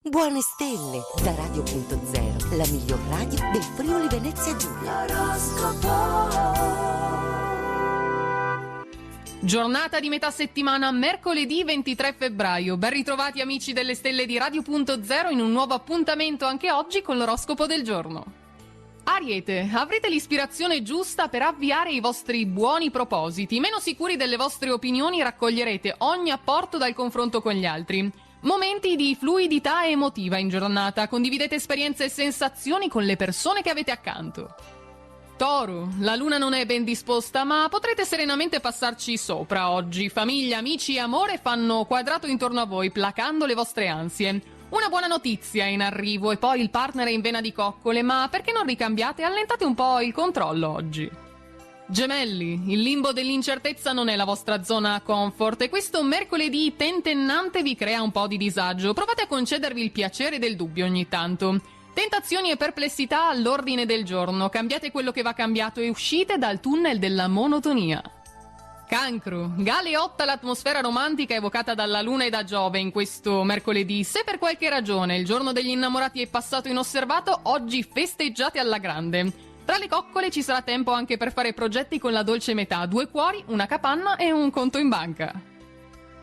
Buone stelle da Radio.0, la miglior radio del Friuli Venezia Giulia. Giornata di metà settimana, mercoledì 23 febbraio. Ben ritrovati amici delle stelle di Radio.0 in un nuovo appuntamento anche oggi con l'oroscopo del giorno. Ariete, avrete l'ispirazione giusta per avviare i vostri buoni propositi. Meno sicuri delle vostre opinioni, raccoglierete ogni apporto dal confronto con gli altri. Momenti di fluidità emotiva in giornata, condividete esperienze e sensazioni con le persone che avete accanto. Toro, la luna non è ben disposta, ma potrete serenamente passarci sopra oggi. Famiglia, amici e amore fanno quadrato intorno a voi, placando le vostre ansie. Una buona notizia è in arrivo e poi il partner è in vena di coccole, ma perché non ricambiate e allentate un po' il controllo oggi? Gemelli, il limbo dell'incertezza non è la vostra zona comfort e questo mercoledì tentennante vi crea un po' di disagio. Provate a concedervi il piacere del dubbio ogni tanto. Tentazioni e perplessità all'ordine del giorno. Cambiate quello che va cambiato e uscite dal tunnel della monotonia. Cancro, galeotta l'atmosfera romantica evocata dalla Luna e da Giove in questo mercoledì. Se per qualche ragione il giorno degli innamorati è passato inosservato, oggi festeggiate alla grande. Tra le coccole ci sarà tempo anche per fare progetti con la dolce metà, 2 cuori, una capanna e un conto in banca.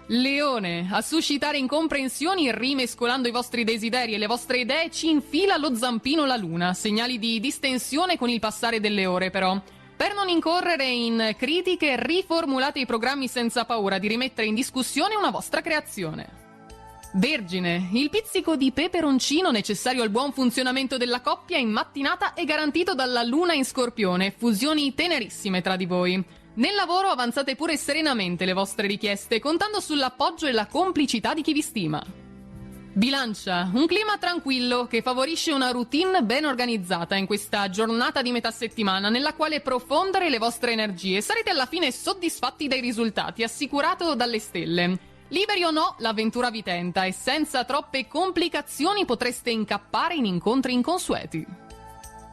Leone, a suscitare incomprensioni rimescolando i vostri desideri e le vostre idee ci infila lo zampino la luna, segnali di distensione con il passare delle ore però. Per non incorrere in critiche, riformulate i programmi senza paura di rimettere in discussione una vostra creazione. Vergine, il pizzico di peperoncino necessario al buon funzionamento della coppia in mattinata è garantito dalla luna in Scorpione, fusioni tenerissime tra di voi. Nel lavoro avanzate pure serenamente le vostre richieste, contando sull'appoggio e la complicità di chi vi stima. Bilancia, un clima tranquillo che favorisce una routine ben organizzata in questa giornata di metà settimana nella quale profondere le vostre energie. Sarete alla fine soddisfatti dai risultati, assicurato dalle stelle. Liberi o no, l'avventura vi tenta e senza troppe complicazioni potreste incappare in incontri inconsueti.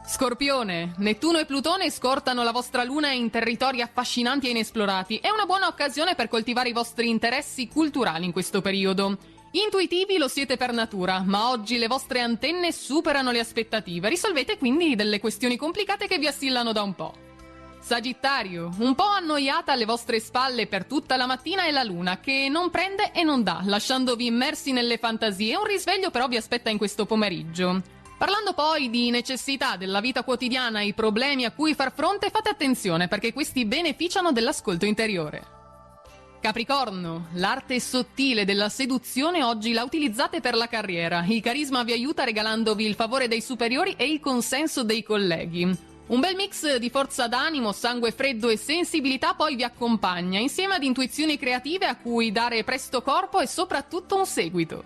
Scorpione, Nettuno e Plutone scortano la vostra luna in territori affascinanti e inesplorati. È una buona occasione per coltivare i vostri interessi culturali in questo periodo. Intuitivi lo siete per natura, ma oggi le vostre antenne superano le aspettative. Risolvete quindi delle questioni complicate che vi assillano da un po'. Sagittario, un po' annoiata alle vostre spalle per tutta la mattina è la luna che non prende e non dà, lasciandovi immersi nelle fantasie. Un risveglio però vi aspetta in questo pomeriggio. Parlando poi di necessità della vita quotidiana e i problemi a cui far fronte, fate attenzione perché questi beneficiano dell'ascolto interiore. Capricorno, l'arte sottile della seduzione oggi la utilizzate per la carriera. Il carisma vi aiuta regalandovi il favore dei superiori e il consenso dei colleghi. Un bel mix di forza d'animo, sangue freddo e sensibilità poi vi accompagna, insieme ad intuizioni creative a cui dare presto corpo e soprattutto un seguito.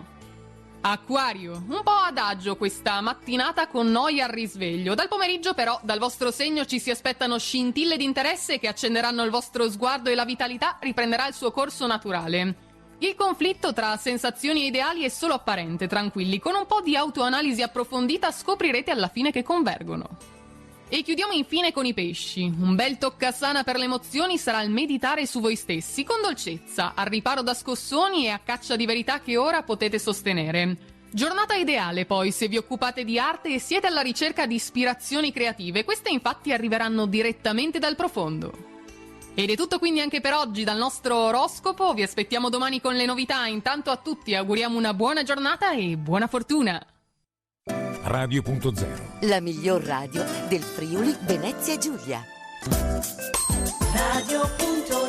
Acquario, un po' adagio questa mattinata con noia al risveglio. Dal pomeriggio però dal vostro segno ci si aspettano scintille di interesse che accenderanno il vostro sguardo e la vitalità riprenderà il suo corso naturale. Il conflitto tra sensazioni e ideali è solo apparente, tranquilli, con un po' di autoanalisi approfondita scoprirete alla fine che convergono. E chiudiamo infine con i pesci. Un bel toccasana per le emozioni sarà il meditare su voi stessi, con dolcezza, al riparo da scossoni e a caccia di verità che ora potete sostenere. Giornata ideale poi se vi occupate di arte e siete alla ricerca di ispirazioni creative. Queste infatti arriveranno direttamente dal profondo. Ed è tutto quindi anche per oggi dal nostro oroscopo. Vi aspettiamo domani con le novità. Intanto a tutti auguriamo una buona giornata e buona fortuna. Radio.0, la miglior radio del Friuli Venezia Giulia. Radio.0